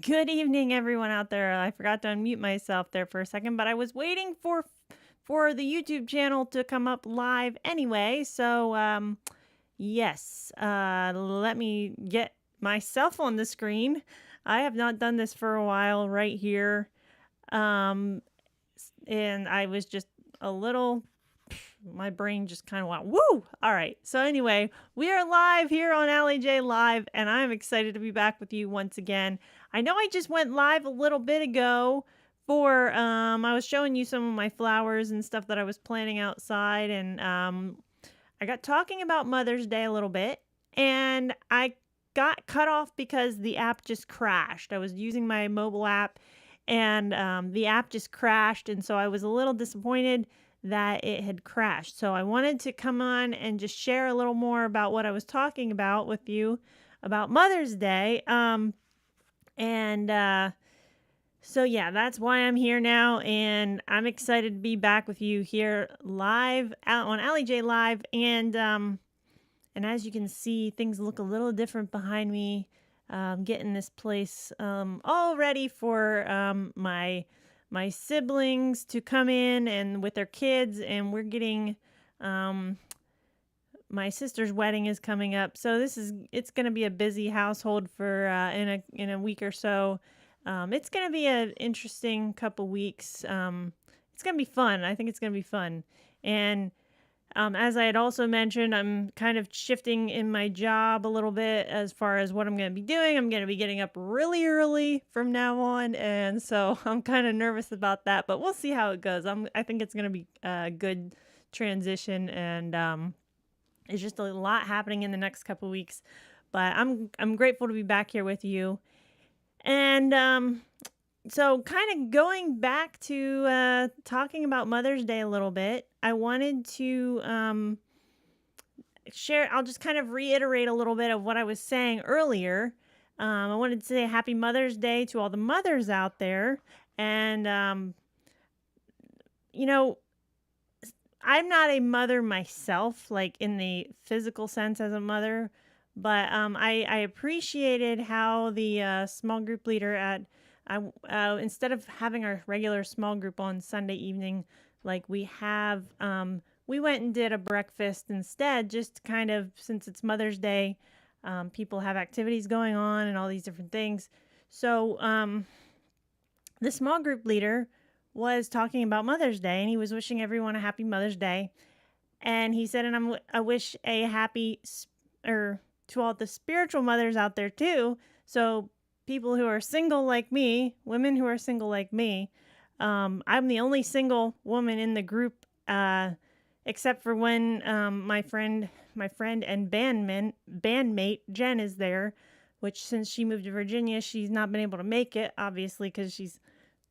Good evening, everyone out there. I forgot to unmute myself there for a second, but I was waiting for the YouTube channel to come up live anyway. So, yes, let me get myself on the screen. I have not done this for a while right here. Um, and I was just a little, my brain just kind of went, woo! All right. So, anyway, we are live here on Allie J Live, and I'm excited to be back with you once again. I know I just went live a little bit ago for, I was showing you some of my flowers and stuff that I was planting outside, and I got talking about Mother's Day a little bit, and I got cut off because the app just crashed. I was using my mobile app, and the app just crashed, and so I was a little disappointed that it had crashed. So I wanted to come on and just share a little more about what I was talking about with you about Mother's Day. And so yeah, that's why I'm here now, and I'm excited to be back with you here live out on Allie J Live. And as you can see, things look a little different behind me. Getting this place all ready for my siblings to come in and with their kids, and we're getting my sister's wedding is coming up, so it's going to be a busy household for in a week or so. It's going to be an interesting couple weeks. It's going to be fun. I think it's going to be fun. And as I had also mentioned, I'm kind of shifting in my job a little bit as far as what I'm going to be doing. I'm going to be getting up really early from now on, and so I'm kind of nervous about that, but we'll see how it goes. I think it's going to be a good transition, and it's just a lot happening in the next couple weeks. But I'm grateful to be back here with you, and so kind of going back to talking about Mother's Day a little bit, I wanted to share. I'll just kind of reiterate a little bit of what I was saying earlier. I wanted to say happy Mother's Day to all the mothers out there. And you know, I'm not a mother myself, like in the physical sense as a mother, but I appreciated how the small group leader at instead of having our regular small group on Sunday evening, like we have, we went and did a breakfast instead, just kind of since it's Mother's Day, people have activities going on and all these different things. So the small group leader was talking about Mother's Day, and he was wishing everyone a happy Mother's Day. And he said, and I wish a happy, or to all the spiritual mothers out there too. So people who are single like me, women who are single like me. I'm the only single woman in the group, except for when my friend and bandmate Jen is there, which since she moved to Virginia, she's not been able to make it, obviously, because she's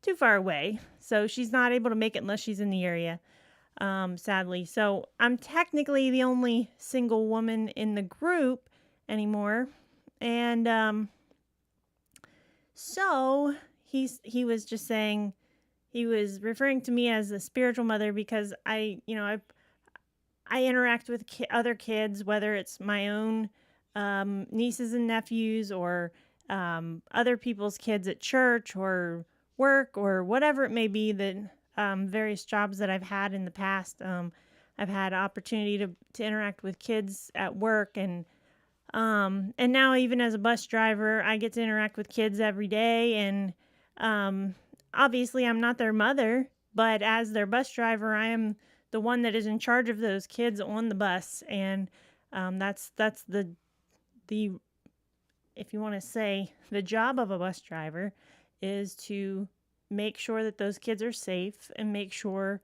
too far away. So she's not able to make it unless she's in the area, sadly. So I'm technically the only single woman in the group anymore. And so he was just saying, he was referring to me as a spiritual mother because I interact with other kids, whether it's my own nieces and nephews or other people's kids at church or work or whatever it may be, that various jobs that I've had in the past. I've had opportunity to interact with kids at work, and now even as a bus driver, I get to interact with kids every day. And obviously I'm not their mother, but as their bus driver, I am the one that is in charge of those kids on the bus. And that's the if you want to say, the job of a bus driver is to make sure that those kids are safe and make sure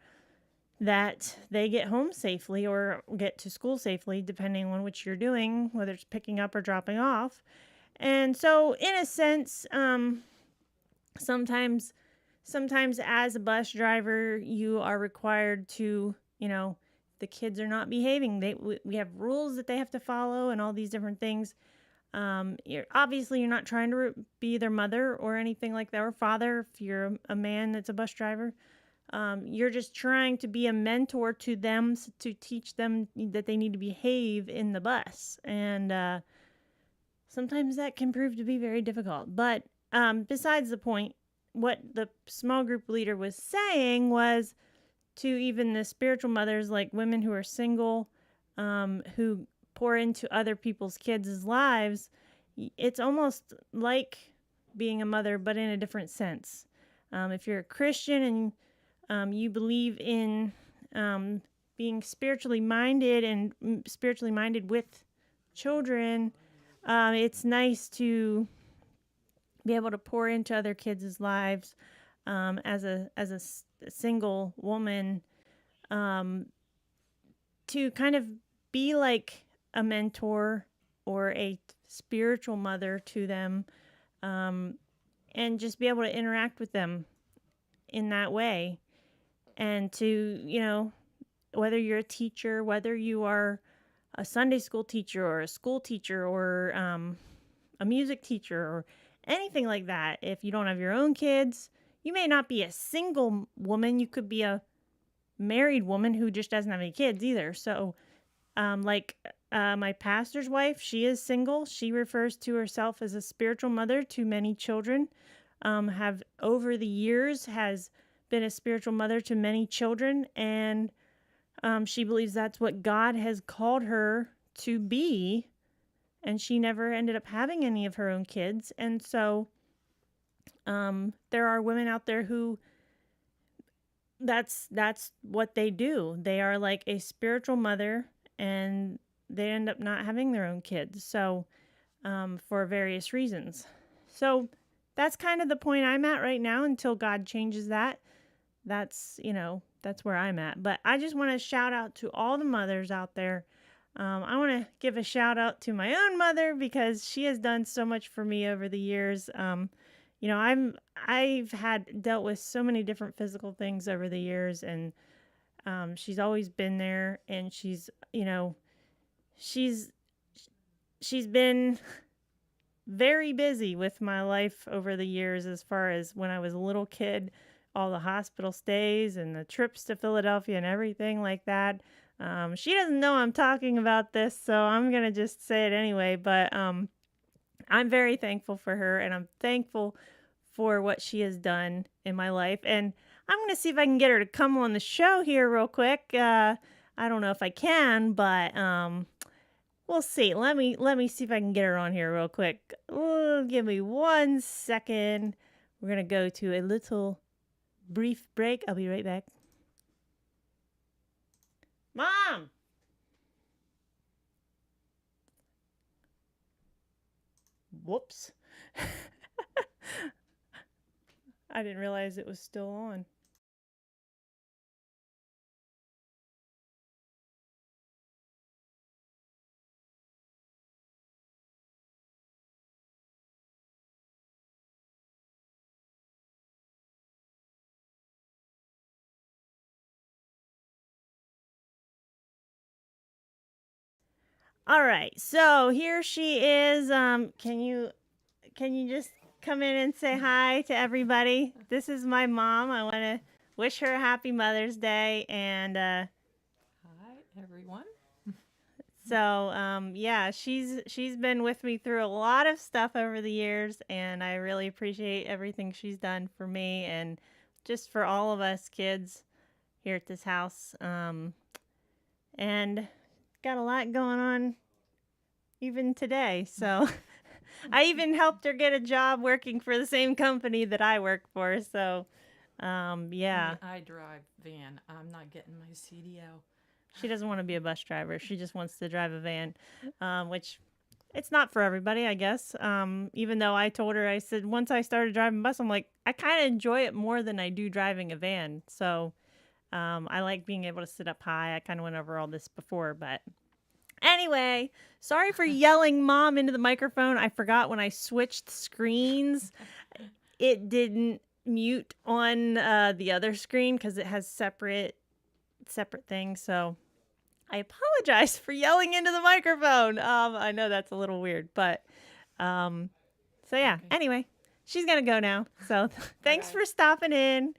that they get home safely or get to school safely, depending on which you're doing, whether it's picking up or dropping off. And so in a sense, sometimes as a bus driver, you are required to, the kids are not behaving, we have rules that they have to follow and all these different things. You're not trying to be their mother or anything like that, or father if you're a man that's a bus driver. You're just trying to be a mentor to them, to teach them that they need to behave in the bus. And sometimes that can prove to be very difficult. But besides the point, what the small group leader was saying was to even the spiritual mothers, like women who are single, who pour into other people's kids' lives. It's almost like being a mother, but in a different sense. If you're a Christian and you believe in being spiritually minded and spiritually minded with children, it's nice to be able to pour into other kids' lives as a single woman, to kind of be like a mentor or a spiritual mother to them, and just be able to interact with them in that way. And to, whether you're a teacher, whether you are a Sunday school teacher or a school teacher or a music teacher or anything like that, if you don't have your own kids, you may not be a single woman. You could be a married woman who just doesn't have any kids either. So, my pastor's wife, she is single. She refers to herself as a spiritual mother to many children. Have over the years has been a spiritual mother to many children, and she believes that's what God has called her to be, and she never ended up having any of her own kids. And so there are women out there who that's what they do. They are like a spiritual mother, and they end up not having their own kids, so for various reasons. So that's kind of the point I'm at right now until God changes that. That's where I'm at. But I just want to shout out to all the mothers out there. I want to give a shout out to my own mother because she has done so much for me over the years. I've had dealt with so many different physical things over the years, and she's always been there, and she's been very busy with my life over the years, as far as when I was a little kid, all the hospital stays and the trips to Philadelphia and everything like that. She doesn't know I'm talking about this, so I'm going to just say it anyway. But I'm very thankful for her, and I'm thankful for what she has done in my life. And I'm going to see if I can get her to come on the show here real quick. I don't know if I can, but we'll see. Let me see if I can get her on here real quick. Give me 1 second. We're going to go to a little brief break. I'll be right back. Mom! Whoops. I didn't realize it was still on. All right, so here she is. Can you just come in and say hi to everybody? This is my mom. I want to wish her a happy Mother's Day, and Hi, everyone. yeah, she's been with me through a lot of stuff over the years, and I really appreciate everything she's done for me and just for all of us kids here at this house. And got a lot going on even today. So I even helped her get a job working for the same company that I work for. So yeah. I drive van. I'm not getting my CDL. She doesn't want to be a bus driver. She just wants to drive a van, which it's not for everybody, I guess. Even though I told her, I said, once I started driving bus, I'm like, I kind of enjoy it more than I do driving a van. So I like being able to sit up high. I kind of went over all this before, but anyway, sorry for yelling Mom into the microphone. I forgot when I switched screens, it didn't mute on the other screen because it has separate things. So I apologize for yelling into the microphone. I know that's a little weird, but so yeah. Okay. Anyway, she's gonna go now. So thanks for stopping in.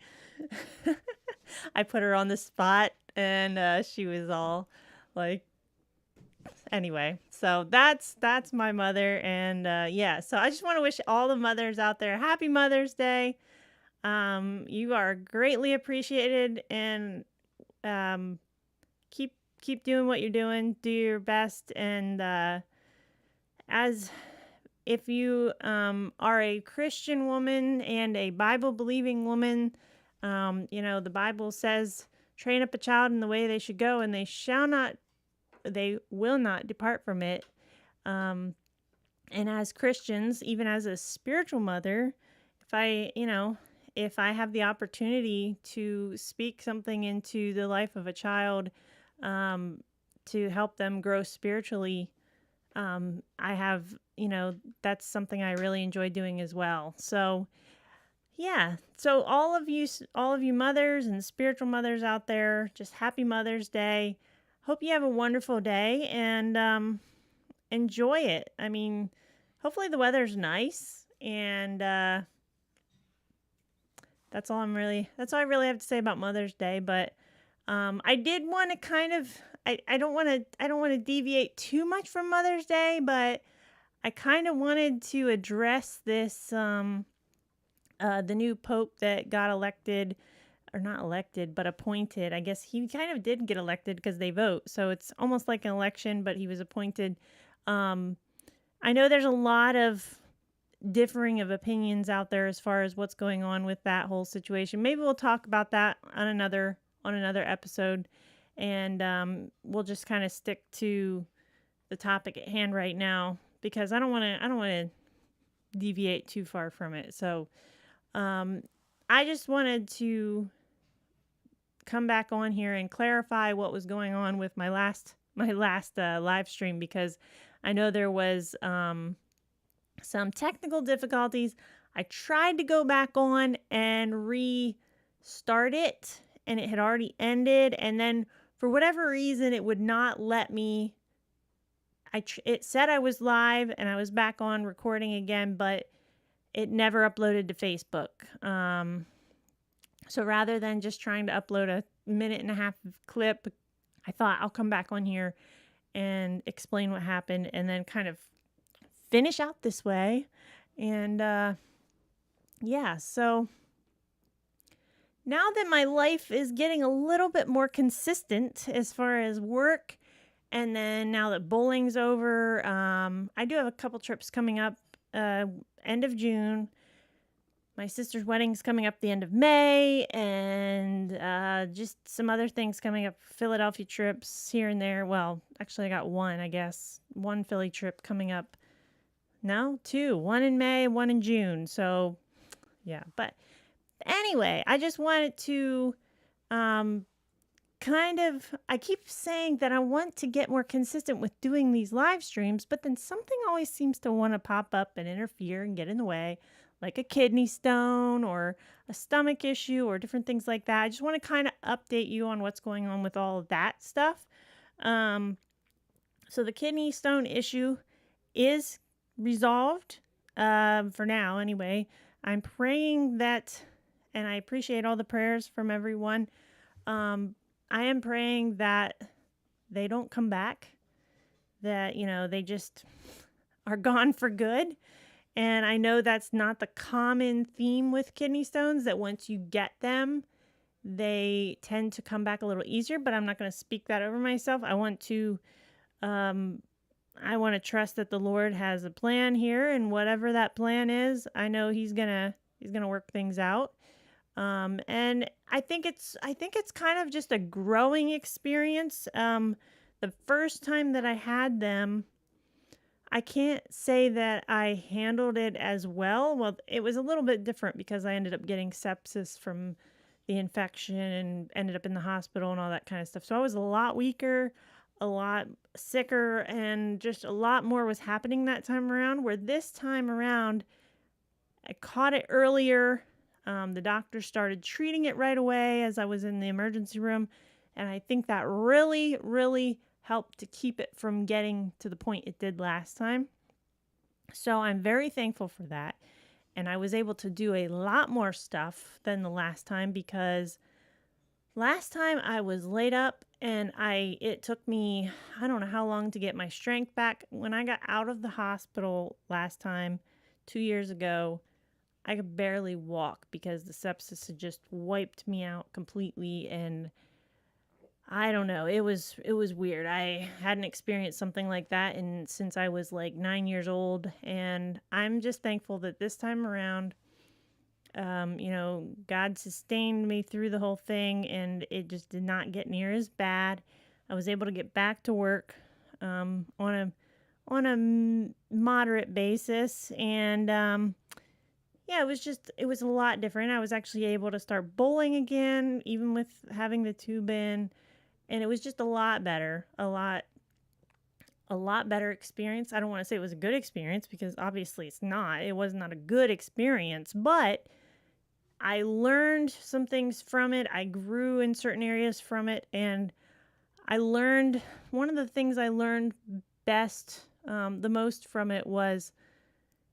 I put her on the spot, and she was all like, Anyway, so that's my mother, and yeah. So I just want to wish all the mothers out there happy Mother's Day. You are greatly appreciated, and um, keep doing what you're doing. Do your best, and as if you are a Christian woman and a Bible believing woman, the Bible says, "Train up a child in the way they should go, and they will not depart from it." Um, and as Christians, even as a spiritual mother, if I have the opportunity to speak something into the life of a child, um, to help them grow spiritually, I have, that's something I really enjoy doing as well. So, yeah. So all of you mothers and spiritual mothers out there, just happy Mother's Day. Hope you have a wonderful day, and enjoy it. I mean, hopefully the weather's nice, and that's all I really have to say about Mother's Day. But I did want to kind of, I don't want to deviate too much from Mother's Day, but I kind of wanted to address this, the new pope that got elected, or not elected, but appointed. I guess he kind of did get elected because they vote. So it's almost like an election, but he was appointed. I know there's a lot of differing of opinions out there as far as what's going on with that whole situation. Maybe we'll talk about that on another episode, and we'll just kind of stick to the topic at hand right now, because I don't want to deviate too far from it. So I just wanted to come back on here and clarify what was going on with my last live stream, because I know there was some technical difficulties. I tried to go back on and restart it, and it had already ended, and then for whatever reason it would not let me. It said I was live and I was back on recording again, but it never uploaded to Facebook. So rather than just trying to upload a minute and a half of clip, I thought I'll come back on here and explain what happened, and then kind of finish out this way. And yeah, so now that my life is getting a little bit more consistent as far as work, and then now that bowling's over, I do have a couple trips coming up end of June. My sister's wedding's coming up the end of May, and just some other things coming up. Philadelphia trips here and there. Well, actually I got one, I guess. One Philly trip coming up. No, two. One in May, one in June. So, yeah. But anyway, I just wanted to I keep saying that I want to get more consistent with doing these live streams, but then something always seems to want to pop up and interfere and get in the way, like a kidney stone or a stomach issue or different things like that. I just want to kind of update you on what's going on with all of that stuff. So the kidney stone issue is resolved, for now anyway. I'm praying that, and I appreciate all the prayers from everyone. I am praying that they don't come back, that, they just are gone for good. And I know that's not the common theme with kidney stones, that once you get them, they tend to come back a little easier, but I'm not going to speak that over myself. I want to trust that the Lord has a plan here, and whatever that plan is, I know he's going to work things out. And I think it's kind of just a growing experience. The first time that I had them, I can't say that I handled it as well. Well, it was a little bit different because I ended up getting sepsis from the infection and ended up in the hospital and all that kind of stuff. So I was a lot weaker, a lot sicker, and just a lot more was happening that time around, where this time around I caught it earlier. The doctor started treating it right away as I was in the emergency room. And I think that really, really helped to keep it from getting to the point it did last time. So I'm very thankful for that. And I was able to do a lot more stuff than the last time, because Last time I was laid up and it took me, I don't know how long to get my strength back. When I got out of the hospital last time 2 years ago, I could barely walk because the sepsis had just wiped me out completely, and I don't know. It was weird. I hadn't experienced something like that and since I was like 9 years old, and I'm just thankful that this time around God sustained me through the whole thing and it just did not get near as bad. I was able to get back to work on a moderate basis, and yeah, it was a lot different. I was actually able to start bowling again, even with having the tube in, and it was just a lot better, a lot better experience. I don't want to say it was a good experience because obviously it's not. It was not a good experience, but I learned some things from it. I grew in certain areas from it. And I learned one of the things I learned best, the most from it was,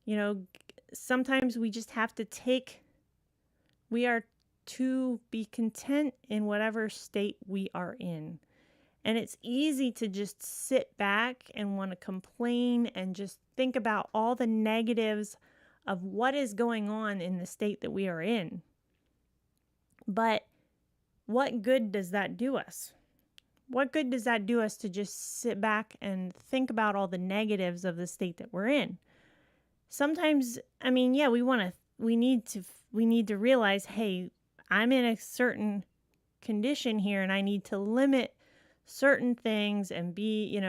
you know, sometimes we just have to we are to be content in whatever state we are in. And it's easy to just sit back and want to complain and just think about all the negatives of what is going on in the state that we are in. But what good does that do us? What good does that do us to just sit back and think about all the negatives of the state that we're in? Sometimes, I mean, yeah, we need to realize, hey, I'm in a certain condition here and I need to limit certain things and be,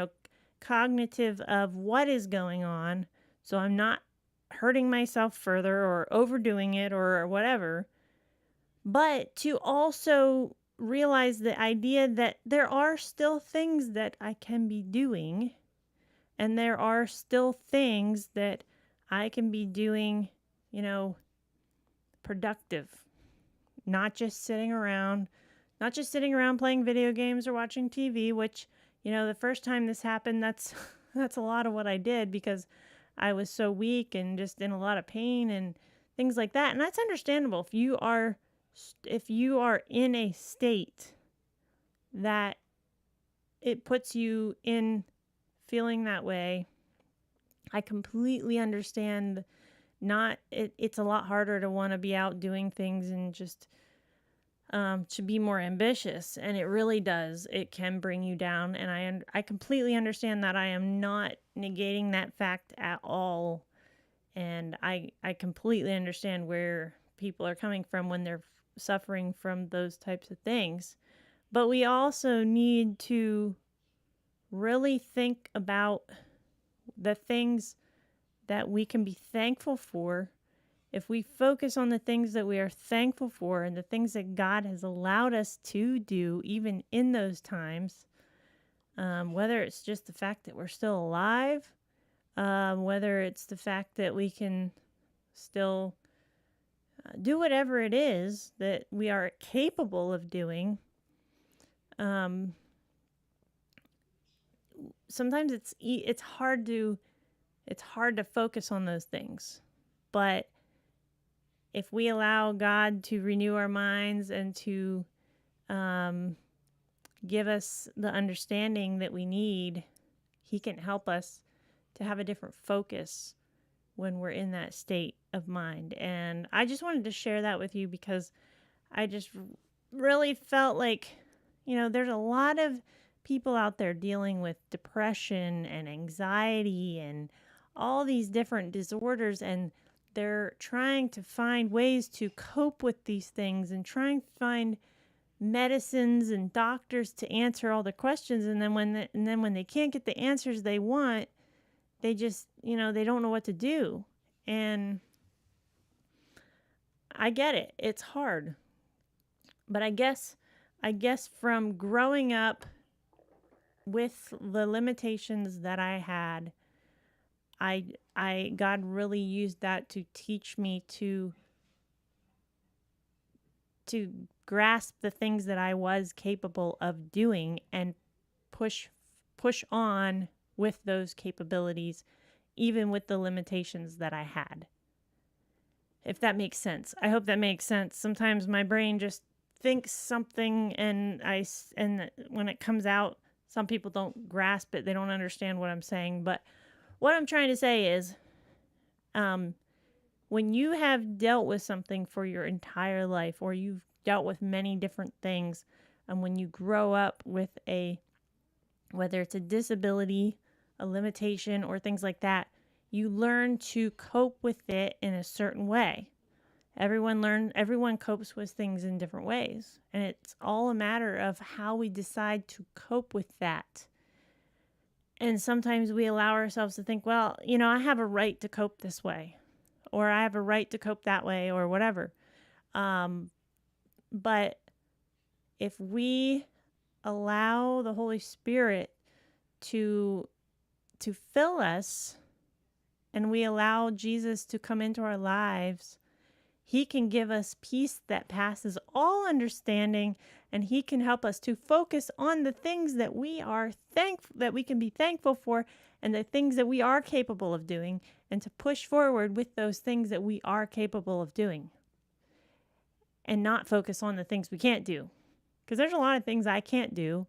cognitive of what is going on so I'm not hurting myself further or overdoing it or whatever. But to also realize the idea that there are still things that I can be doing, and there are still things that I can be doing, productive, not just sitting around, playing video games or watching TV, which, the first time this happened, that's a lot of what I did because I was so weak and just in a lot of pain and things like that. And that's understandable if you are in a state that it puts you in feeling that way. I completely understand. It's a lot harder to want to be out doing things and just to be more ambitious, and it really does. It can bring you down, and I completely understand that. I am not negating that fact at all, and I completely understand where people are coming from when they're suffering from those types of things. But we also need to really think about the things that we can be thankful for. If we focus on the things that we are thankful for and the things that God has allowed us to do, even in those times, whether it's just the fact that we're still alive, whether it's the fact that we can still do whatever it is that we are capable of doing, sometimes it's hard to focus on those things. But if we allow God to renew our minds and to give us the understanding that we need, He can help us to have a different focus when we're in that state of mind. And I just wanted to share that with you because I just really felt like, there's a lot of people out there dealing with depression and anxiety and all these different disorders, and they're trying to find ways to cope with these things and trying to find medicines and doctors to answer all the questions. And then when they can't get the answers they want, they just, they don't know what to do. And I get it. It's hard. But I guess from growing up with the limitations that I had, God really used that to teach me to grasp the things that I was capable of doing and push on with those capabilities, even with the limitations that I had. If that makes sense. I hope that makes sense. Sometimes my brain just think something and when it comes out, some people don't grasp it. They don't understand what I'm saying. But what I'm trying to say is, um, when you have dealt with something for your entire life, or you've dealt with many different things, and when you grow up with whether it's a disability, a limitation, or things like that, you learn to cope with it in a certain way. Everyone copes with things in different ways, and it's all a matter of how we decide to cope with that. And sometimes we allow ourselves to think, well, I have a right to cope this way, or I have a right to cope that way, or whatever. But if we allow the Holy Spirit to fill us, and we allow Jesus to come into our lives, he can give us peace that passes all understanding, and he can help us to focus on the things that we can be thankful for, and the things that we are capable of doing, and to push forward with those things that we are capable of doing, and not focus on the things we can't do. Because there's a lot of things I can't do,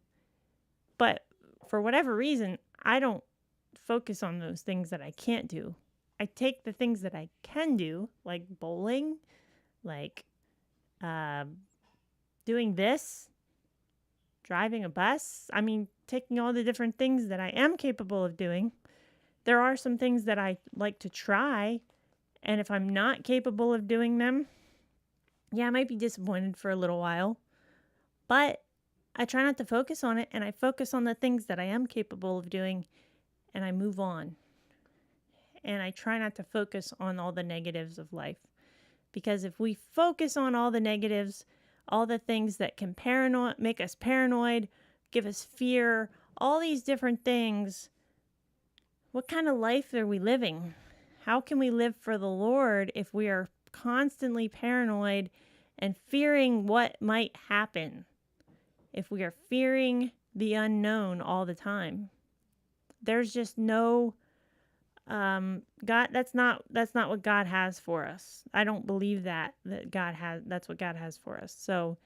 but for whatever reason, I don't focus on those things that I can't do. I take the things that I can do, like bowling, like doing this, driving a bus. I mean, taking all the different things that I am capable of doing. There are some things that I like to try, and if I'm not capable of doing them, I might be disappointed for a little while, but I try not to focus on it, and I focus on the things that I am capable of doing, and I move on. And I try not to focus on all the negatives of life. Because if we focus on all the negatives, all the things that can make us paranoid, give us fear, all these different things, what kind of life are we living? How can we live for the Lord if we are constantly paranoid and fearing what might happen? If we are fearing the unknown all the time? There's just no God, that's not what God has for us. I don't believe that's what God has for us. So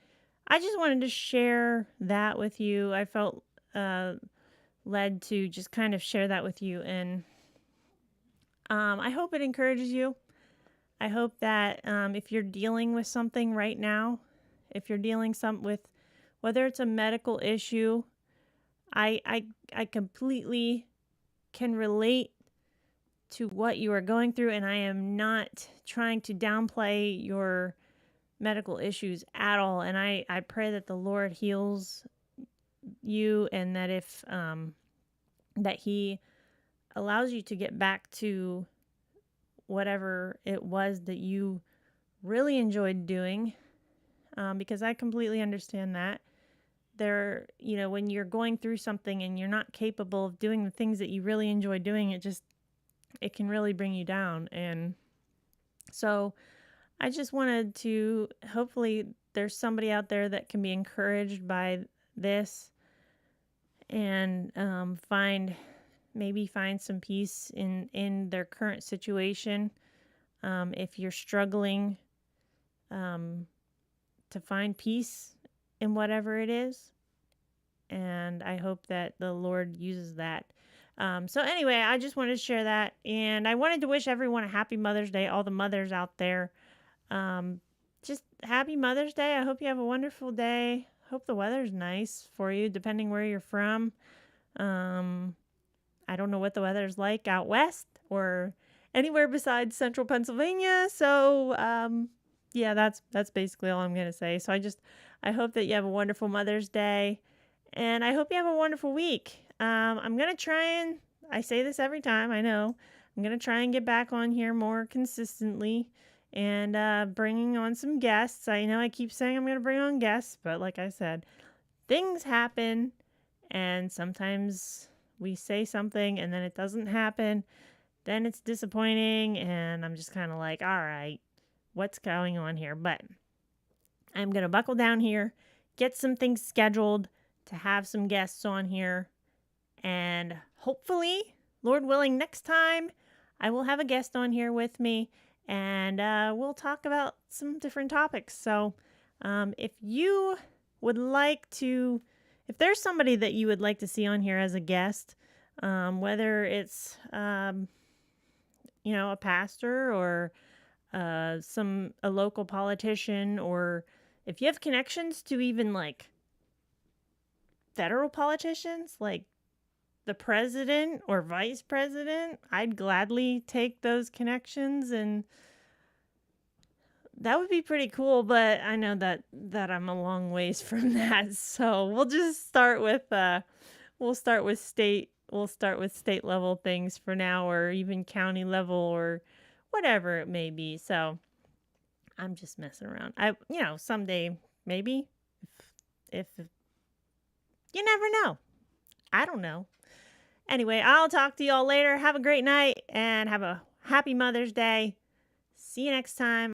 I just wanted to share that with you. I felt led to just kind of share that with you, and I hope it encourages you. I hope that if you're dealing with something right now, if you're dealing with whether it's a medical issue, I completely can relate to what you are going through, and I am not trying to downplay your medical issues at all. And I pray that the Lord heals you, and that if that he allows you to get back to whatever it was that you really enjoyed doing, because I completely understand that. When you're going through something and you're not capable of doing the things that you really enjoy doing, it can really bring you down. And so I just wanted to, hopefully there's somebody out there that can be encouraged by this, and find some peace in their current situation. If you're struggling to find peace in whatever it is, and I hope that the Lord uses that. So anyway, I just wanted to share that, and I wanted to wish everyone a happy Mother's Day, all the mothers out there. Just happy Mother's Day. I hope you have a wonderful day. Hope the weather's nice for you, depending where you're from. I don't know what the weather's like out west or anywhere besides central Pennsylvania. So, that's basically all I'm going to say. So I hope that you have a wonderful Mother's Day, and I hope you have a wonderful week. I'm going to try, and I say this every time, I know, I'm going to try and get back on here more consistently, and bringing on some guests. I know I keep saying I'm going to bring on guests, but like I said, things happen, and sometimes we say something and then it doesn't happen. Then it's disappointing, and I'm just kind of like, all right, what's going on here? But I'm going to buckle down here, get some things scheduled to have some guests on here, and hopefully, Lord willing, next time I will have a guest on here with me, and we'll talk about some different topics. So If you would like to, if there's somebody that you would like to see on here as a guest, whether it's, a pastor or a local politician, or if you have connections to even like federal politicians, like the president or vice president, I'd gladly take those connections, and that would be pretty cool. But I know that I'm a long ways from that, so we'll just start with state level things for now, or even county level, or whatever it may be. So I'm just messing around. Someday maybe, if you never know. I don't know. Anyway, I'll talk to y'all later. Have a great night and have a happy Mother's Day. See you next time.